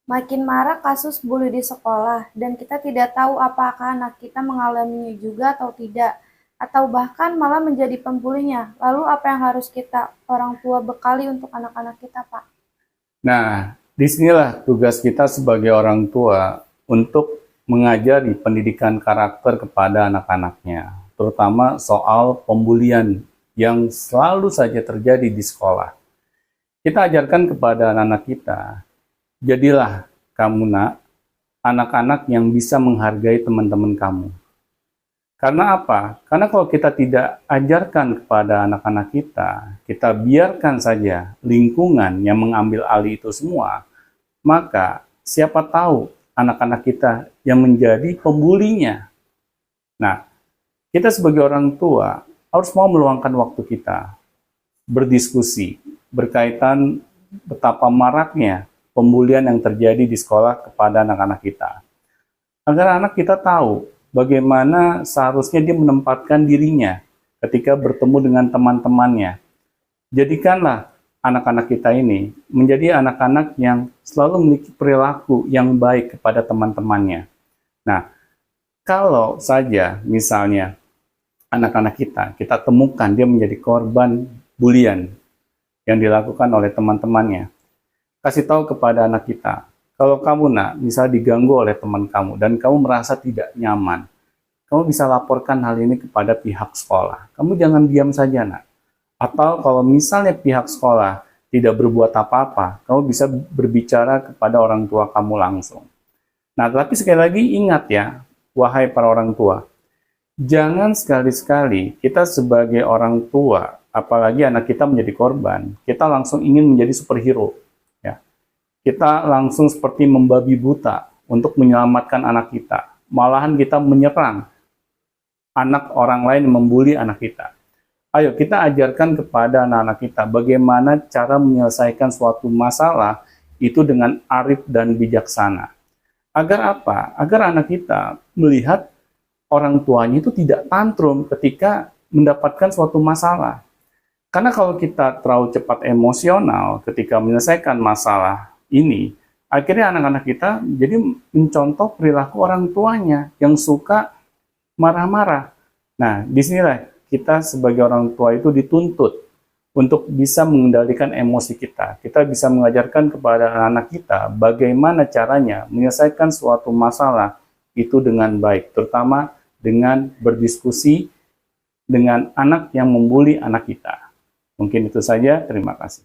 Makin marak kasus bully di sekolah, dan kita tidak tahu apakah anak kita mengalaminya juga atau tidak, atau bahkan malah menjadi pembulinya. Lalu apa yang harus kita orang tua bekali untuk anak-anak kita, Pak? Nah, disinilah tugas kita sebagai orang tua untuk mengajari pendidikan karakter kepada anak-anaknya, terutama soal pembulian yang selalu saja terjadi di sekolah. Kita ajarkan kepada anak-anak kita, jadilah kamu nak, anak-anak yang bisa menghargai teman-teman kamu. Karena apa? Karena kalau kita tidak ajarkan kepada anak-anak kita biarkan saja lingkungan yang mengambil alih itu semua, maka siapa tahu anak-anak kita yang menjadi pembulinya. Nah, kita sebagai orang tua harus mau meluangkan waktu kita berdiskusi berkaitan betapa maraknya pembulian yang terjadi di sekolah kepada anak-anak kita. Agar anak kita tahu bagaimana seharusnya dia menempatkan dirinya ketika bertemu dengan teman-temannya. Jadikanlah anak-anak kita ini menjadi anak-anak yang selalu memiliki perilaku yang baik kepada teman-temannya. Nah, kalau saja misalnya anak-anak kita temukan dia menjadi korban bulian yang dilakukan oleh teman-temannya, kasih tahu kepada anak kita, kalau kamu nak, misal diganggu oleh teman kamu dan kamu merasa tidak nyaman, kamu bisa laporkan hal ini kepada pihak sekolah. Kamu jangan diam saja nak. Atau kalau misalnya pihak sekolah tidak berbuat apa-apa, kamu bisa berbicara kepada orang tua kamu langsung. Nah, tapi sekali lagi ingat ya, wahai para orang tua, jangan sekali-sekali kita sebagai orang tua, apalagi anak kita menjadi korban, kita langsung ingin menjadi superhero. Kita langsung seperti membabi buta untuk menyelamatkan anak kita. Malahan kita menyerang anak orang lain yang membuli anak kita. Ayo kita ajarkan kepada anak-anak kita bagaimana cara menyelesaikan suatu masalah itu dengan arif dan bijaksana. Agar apa? Agar anak kita melihat orang tuanya itu tidak tantrum ketika mendapatkan suatu masalah. Karena kalau kita terlalu cepat emosional ketika menyelesaikan masalah ini, akhirnya anak-anak kita jadi mencontoh perilaku orang tuanya yang suka marah-marah. Nah, disinilah kita sebagai orang tua itu dituntut untuk bisa mengendalikan emosi kita. Kita bisa mengajarkan kepada anak kita bagaimana caranya menyelesaikan suatu masalah itu dengan baik, terutama dengan berdiskusi dengan anak yang membuli anak kita. Mungkin itu saja, terima kasih.